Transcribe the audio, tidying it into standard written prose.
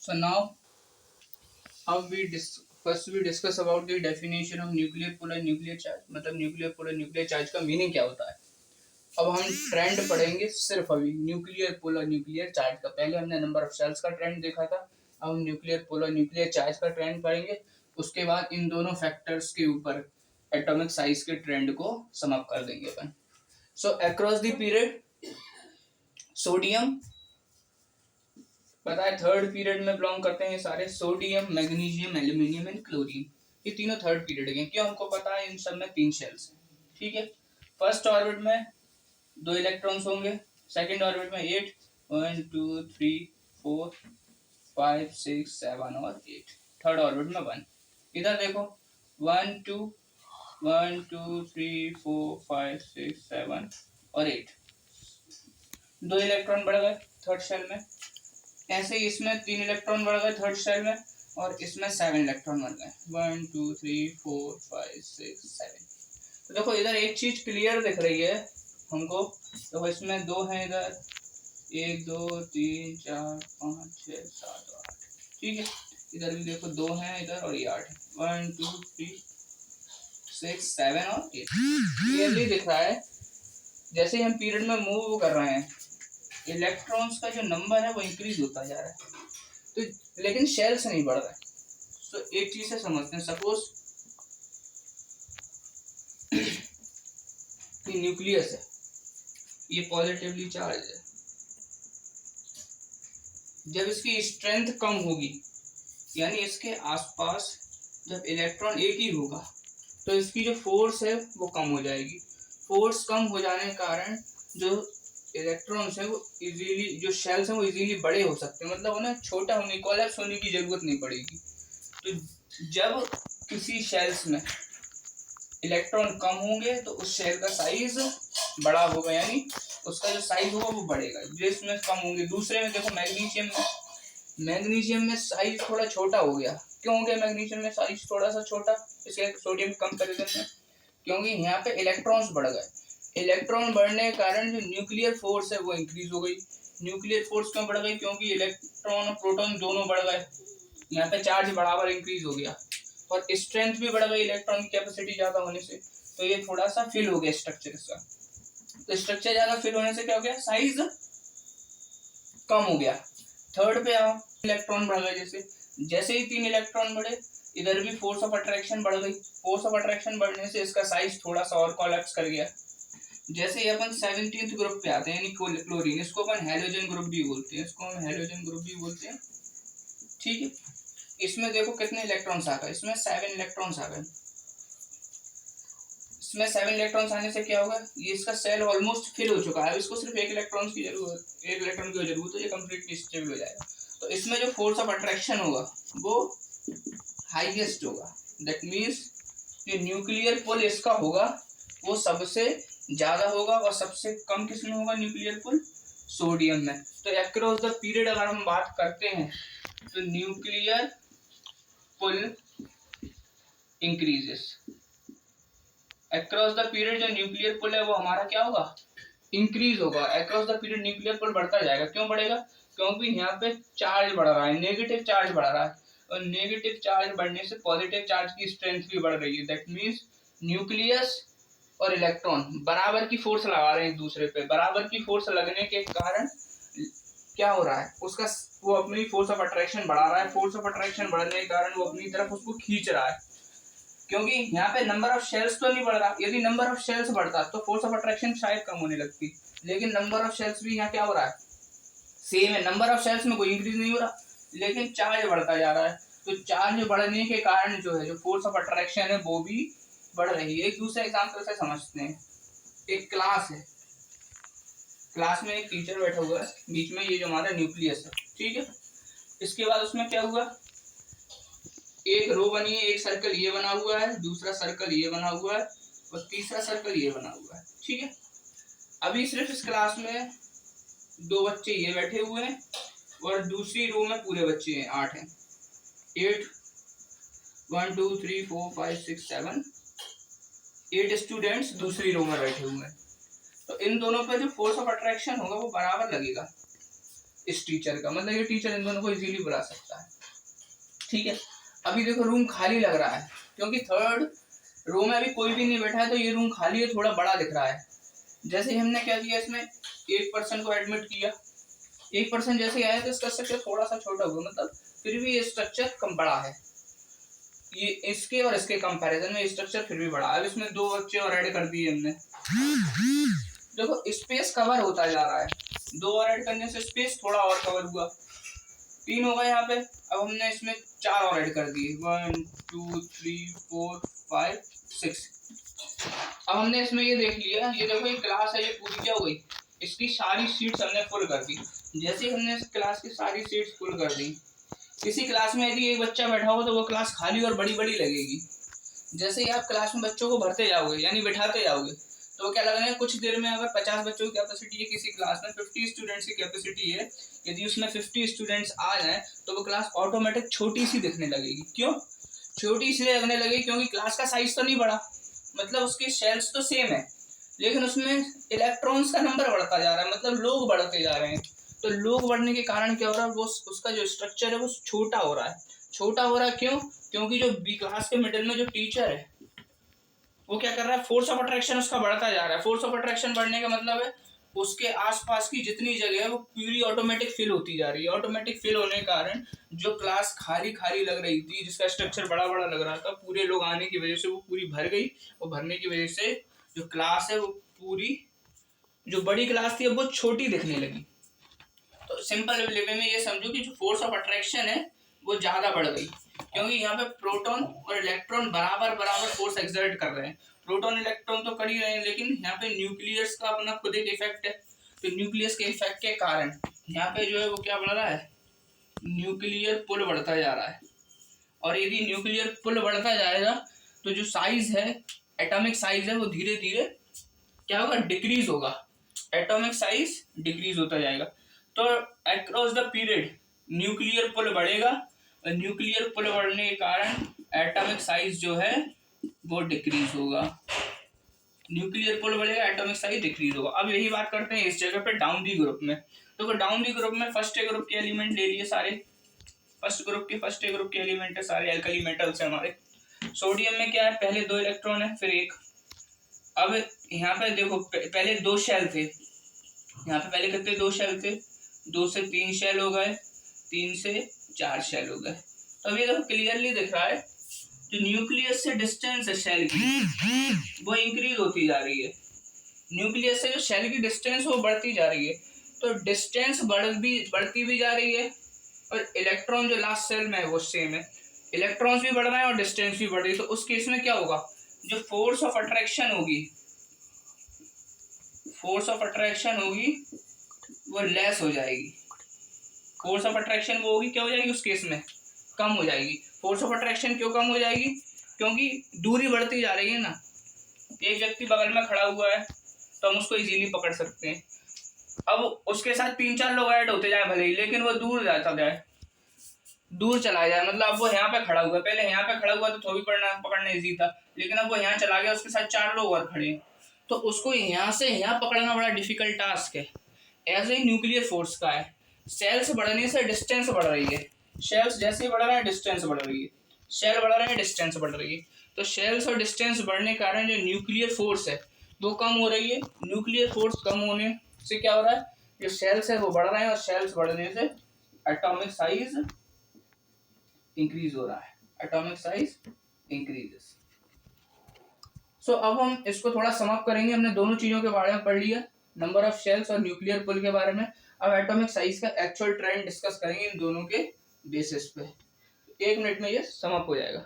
So now first we discuss about the definition of nuclear pull and nuclear charge. मतलब nuclear पुल और nuclear charge का meaning क्या होता है। अब हम ट्रेंड पढ़ेंगे सिर्फ अभी न्यूक्लियर पुल और न्यूक्लियर चार्ज का। पहले हमने नंबर ऑफ शेल्स का ट्रेंड देखा था, अब हम न्यूक्लियर पुल और न्यूक्लियर चार्ज का ट्रेंड पढ़ेंगे। उसके बाद इन दोनों फैक्टर्स के ऊपर एटॉमिक साइज के ट्रेंड को समाप्त कर देंगे अपन। सो अक्रॉस द पीरियड सोडियम, पता है थर्ड पीरियड में बिलोंग करते हैं ये सारे, sodium, magnesium, aluminium and chlorine. ये तीनों थर्ड पीरियड के। क्यों? हमको पता है इन सब में 3 शेल्स हैं। ठीक है। फर्स्ट ऑर्बिट में 2 इलेक्ट्रॉन्स होंगे, सेकंड ऑर्बिट में 8, 1 2 3 4 5 6 7 और 8, थर्ड ऑर्बिट में 1। इधर देखो 1 2 1 2 3 4 5 6 7 और 8, 2 इलेक्ट्रॉन बढ़ गए थर्ड शेल में। ऐसे ही इसमें 3 इलेक्ट्रॉन बढ़ गए थर्ड शेल में और इसमें 7 इलेक्ट्रॉन बढ़ गए, 1 2 3 4 5 6 7। तो देखो इधर एक चीज क्लियर दिख रही है हमको। देखो इसमें 2 हैं इधर, 1 2 3 4 5 6 7 8। ठीक है। इधर भी देखो 2 हैं इधर और ये 8 है, 1 2 3 6 7 और 8। क्लियरली दिख रहा है। जैसे ही हम पीरियड में मूव कर रहे हैं इलेक्ट्रॉन्स का जो नंबर है वो इंक्रीज होता जा रहा है, तो लेकिन शेल्स नहीं बढ़ रहा है। तो एक चीज से समझते हैं, सपोज ये न्यूक्लियस है, ये पॉजिटिवली चार्ज है। जब इसकी स्ट्रेंथ कम होगी, यानी इसके आसपास जब इलेक्ट्रॉन एक ही होगा तो इसकी जो फोर्स है वो कम हो जाएगी। फोर्स कम हो जाने के कारण जो इलेक्ट्रॉन्स हैं वो इजीली, जो शेल्स हैं वो इजीली बड़े हो सकते हैं, मतलब उन्हें छोटा होने, कोलैप्स होने की जरूरत नहीं पड़ेगी। तो जब किसी शेल्स में इलेक्ट्रॉन कम होंगे तो उस शेल का साइज बड़ा होगा, यानी उसका जो साइज होगा वो बढ़ेगा। जिसमें कम होंगे, दूसरे में देखो मैग्नीशियम में साइज थोड़ा छोटा हो गया। क्यों हो गया मैग्नीशियम में साइज थोड़ा सा छोटा इसके सोडियम कंपैरिजन में? क्योंकि यहाँ पे इलेक्ट्रॉन्स बढ़ गए। इलेक्ट्रॉन बढ़ने के कारण जो न्यूक्लियर फोर्स है वो इंक्रीज हो गई। न्यूक्लियर फोर्स क्यों बढ़ गई? क्योंकि इलेक्ट्रॉन और प्रोटॉन दोनों बढ़ गए, यहाँ पे चार्ज बराबर इंक्रीज हो गया और स्ट्रेंथ भी बढ़ गई इलेक्ट्रॉन की कैपेसिटी ज्यादा होने से। तो ये थोड़ा सा फिल हो गया स्ट्रक्चर इसका। तो स्ट्रक्चर ज्यादा फिल होने से क्या हो गया? साइज कम हो गया। थर्ड पे आओ, इलेक्ट्रॉन बढ़ गए। जैसे ही 3 इलेक्ट्रॉन बढ़े, इधर भी फोर्स ऑफ अट्रैक्शन बढ़ गई। फोर्स ऑफ अट्रैक्शन बढ़ने से इसका साइज थोड़ा सा और कोलैप्स कर गया। जैसे ही अपन 17th ग्रुप पे आते हैं, यानी क्लोरीन, इसको अपन हेलोजन ग्रुप भी बोलते हैं, इसको हम हेलोजन ग्रुप भी बोलते हैं। ठीक है। इसमें देखो कितने इलेक्ट्रॉन्स आ गए, इसमें 7 इलेक्ट्रॉन्स आ गए। इसमें 7 इलेक्ट्रॉन्स आने से क्या होगा? ये इसका सेल ऑलमोस्ट फिल हो चुका है। अब इसको सिर्फ एक इलेक्ट्रॉन की जरूरत है, ये कंप्लीटली स्टेबल हो जाएगा। तो इसमें जो फोर्स ऑफ अट्रैक्शन होगा वो हाईएस्ट होगा। दैट मीन्स जो न्यूक्लियर पुल इसका होगा वो सबसे ज्यादा होगा और सबसे कम किसमें होगा न्यूक्लियर पुल? सोडियम में। तो अक्रॉस द पीरियड अगर हम बात करते हैं तो nuclear pool increases. Across the period जो न्यूक्लियर पुल है वो हमारा क्या होगा? इंक्रीज होगा। Across the period nuclear pool बढ़ता जाएगा। क्यों बढ़ेगा? क्योंकि यहाँ पे चार्ज बढ़ रहा है, नेगेटिव चार्ज बढ़ रहा है, और नेगेटिव चार्ज बढ़ने से पॉजिटिव चार्ज की स्ट्रेंथ भी बढ़ रही है। दैट मीन्स न्यूक्लियस और इलेक्ट्रॉन बराबर की फोर्स लगा रहे हैं एक दूसरे पे। बराबर की फोर्स लगने के कारण क्या हो रहा है? उसका वो अपनी फोर्स ऑफ अट्रैक्शन बढ़ा रहा है। फोर्स ऑफ अट्रैक्शन बढ़ने के कारण वो अपनी तरफ उसको खींच रहा है। क्योंकि यहाँ पे नंबर ऑफ शेल्स तो नहीं बढ़ रहा। यदि नंबर ऑफ शेल्स बढ़ता तो फोर्स ऑफ अट्रैक्शन शायद कम होने लगती, लेकिन नंबर ऑफ शेल्स भी यहाँ क्या हो रहा है? सेम है। नंबर ऑफ शेल्स में कोई इंक्रीज नहीं हो रहा, लेकिन चार्ज बढ़ता जा रहा है। तो चार्ज बढ़ने के कारण जो है, जो फोर्स ऑफ अट्रैक्शन है वो भी बढ़ रही है। एक दूसरे एग्जाम्पल से समझते हैं। एक क्लास है, क्लास में एक टीचर बैठा हुआ है, बीच में ये जो हमारा न्यूक्लियस है, ठीक है। इसके बाद उसमें क्या हुआ? एक रो बनी है, एक सर्कल ये बना हुआ है, दूसरा सर्कल ये बना हुआ है और तीसरा सर्कल ये बना हुआ है, ठीक है। अभी सिर्फ इस क्लास में 2 बच्चे ये बैठे हुए हैं और दूसरी रो में पूरे बच्चे हैं, 8 हैं। 8 1 2 3 4 5 6 7 8 स्टूडेंट्स दूसरी रो में बैठे हुए हैं। तो इन दोनों पर जो फोर्स ऑफ अट्रैक्शन होगा वो बराबर लगेगा। इस टीचर का, मतलब ये टीचर इन दोनों को इजीली बुला सकता है। ठीक है, अभी देखो रूम खाली लग रहा है क्योंकि थर्ड रो में अभी कोई भी नहीं बैठा है, तो ये रूम खाली है, थोड़ा बड़ा दिख रहा है। जैसे ही हमने क्या किया, इसमें एक पर्सन को एडमिट किया, एक पर्सन जैसे आया तो इसका स्ट्रक्चर थोड़ा सा छोटा हुआ, मतलब फिर भी ये स्ट्रक्चर कम बड़ा है, ये इसके और इसके कंपैरिजन में स्ट्रक्चर फिर भी बड़ा है। अब इसमें 2 बच्चे और ऐड कर दिए हमने, देखो स्पेस कवर होता जा रहा है, 2 और ऐड करने से स्पेस थोड़ा और कवर हुआ, 3 हो गए यहाँ पे। अब हमने इसमें 4 और ऐड कर दिए, 1 2 3 4 5 6। अब हमने इसमें ये देख लिया, ये देखो ये क्लास है, ये पूरी क्या हुई, इसकी सारी सीट्स हमने फुल कर दी। जैसे ही हमने इस क्लास की सारी सीट्स फुल कर दी, किसी क्लास में यदि एक बच्चा बैठा हो तो वो क्लास खाली और बड़ी बड़ी लगेगी। जैसे ही आप क्लास में बच्चों को भरते जाओगे यानी बिठाते जाओगे, तो वो क्या लगना है, कुछ देर में अगर 50 बच्चों की कैपेसिटी है किसी क्लास में, 50 स्टूडेंट्स की कैपेसिटी है, यदि उसमें 50 स्टूडेंट्स आ जाए तो वो क्लास ऑटोमेटिक छोटी सी दिखने लगेगी। क्यों छोटी इसलिए लगने लगेगी, क्योंकि क्लास का साइज तो नहीं बढ़ा, मतलब उसके शेल्स तो सेम है, लेकिन उसमें इलेक्ट्रॉन्स का नंबर बढ़ता जा रहा है, मतलब लोग बढ़ते जा रहे हैं। तो लोग बढ़ने के कारण क्या हो रहा है, वो उसका जो स्ट्रक्चर है वो छोटा हो रहा है। छोटा हो रहा है क्यों, क्योंकि जो बी क्लास के मिडिल में जो टीचर है वो क्या कर रहा है, फोर्स ऑफ अट्रैक्शन उसका बढ़ता जा रहा है। फोर्स ऑफ अट्रैक्शन बढ़ने का मतलब है उसके आसपास की जितनी जगह है वो पूरी ऑटोमेटिक फिल होती जा रही है। ऑटोमेटिक फिल होने के कारण जो क्लास खाली खाली लग रही थी, जिसका स्ट्रक्चर बड़ा बड़ा लग रहा था, पूरे लोग आने की वजह से वो पूरी भर गई, और भरने की वजह से जो क्लास है वो पूरी, जो बड़ी क्लास थी अब वो छोटी दिखने लगी। तो सिंपल वे में ये समझो कि जो फोर्स ऑफ अट्रैक्शन है वो ज्यादा बढ़ गई, क्योंकि यहाँ पे प्रोटॉन और इलेक्ट्रॉन बराबर बराबर फोर्स एक्सर्ट कर रहे हैं। प्रोटॉन इलेक्ट्रॉन तो कर ही रहे हैं, लेकिन यहाँ पे न्यूक्लियस का अपना खुद एक इफेक्ट है। तो न्यूक्लियस के इफेक्ट के कारण यहाँ पे जो है वो क्या बढ़ रहा है, न्यूक्लियर पुल बढ़ता जा रहा है। और यदि न्यूक्लियर पुल बढ़ता जाएगा तो जो साइज है, एटॉमिक साइज है, वो धीरे धीरे क्या होगा, डिक्रीज होगा, एटॉमिक साइज डिक्रीज होता जाएगा। तो अक्रॉस द पीरियड न्यूक्लियर पुल बढ़ेगा, और न्यूक्लियर पुल बढ़ने के कारण एटॉमिक साइज जो है वो डिक्रीज होगा। न्यूक्लियर पुल बढ़ेगा, एटॉमिक साइज डिक्रीज होगा। अब यही बात करते हैं इस जगह पे डाउन दी ग्रुप में। तो डाउन दी ग्रुप में फर्स्ट ए ग्रुप के एलिमेंट ले लिए सारे, फर्स्ट ए ग्रुप के एलिमेंट है सारे एल्कली मेटल्स है हमारे। सोडियम में क्या है, पहले 2 इलेक्ट्रॉन है फिर 1। अब यहाँ पे देखो पहले 2 शेल थे, यहाँ पे पहले कितने 2 शेल थे, 2 से 3 शेल हो गए, 3 से 4 शेल हो गए। तो अब ये देखो क्लियरली दिख रहा है जो न्यूक्लियस से डिस्टेंस है शेल की वो इंक्रीज होती जा रही है। न्यूक्लियस से जो शेल की डिस्टेंस वो बढ़ती जा रही है, तो डिस्टेंस बढ़ती भी जा रही है, और इलेक्ट्रॉन जो लास्ट सेल में है वो सेम है, इलेक्ट्रॉन्स भी बढ़ रहे हैं और डिस्टेंस भी बढ़ रही है। तो उस केस में क्या होगा, जो फोर्स ऑफ अट्रैक्शन होगी वो लेस हो जाएगी। फोर्स ऑफ अट्रैक्शन वो होगी क्या हो जाएगी, उस केस में कम हो जाएगी। फोर्स ऑफ अट्रैक्शन क्यों कम हो जाएगी, क्योंकि दूरी बढ़ती जा रही है ना। एक व्यक्ति बगल में खड़ा हुआ है तो हम उसको इजीली पकड़ सकते हैं, अब उसके साथ 3-4 लोग ऐड होते जाए भले ही, लेकिन वो दूर चला जाए, मतलब अब वो यहाँ पे खड़ा हुआ है, पहले यहाँ पे खड़ा हुआ तो थोड़ी पकड़ना इजी था, लेकिन अब वो यहाँ चला गया, उसके साथ 4 लोग और खड़े हैं, तो उसको यहाँ से यहाँ पकड़ना बड़ा डिफिकल्ट टास्क है। ऐसे ही न्यूक्लियर फोर्स का है, सेल्स बढ़ने से डिस्टेंस बढ़ रही है, शेल्स जैसे ही बढ़ रहा है डिस्टेंस बढ़ रही है, शेल बढ़ रहे हैं डिस्टेंस बढ़ रही है। तो शेल्स और डिस्टेंस बढ़ने के कारण जो न्यूक्लियर फोर्स है वो कम हो रही है। न्यूक्लियर फोर्स कम होने से क्या हो रहा है, जो शेल्स है वो बढ़ रहे हैं, और शेल्स बढ़ने से एटॉमिक साइज इंक्रीज हो रहा है, एटॉमिक साइज इंक्रीजेस। सो अब हम इसको थोड़ा समअप करेंगे। हमने दोनों चीजों के बारे में पढ़ लिया, नंबर ऑफ शेल्स और न्यूक्लियर पुल के बारे में। अब एटॉमिक साइज का एक्चुअल ट्रेंड डिस्कस करेंगे इन दोनों के बेसिस पे। 1 मिनट में ये समअप हो जाएगा।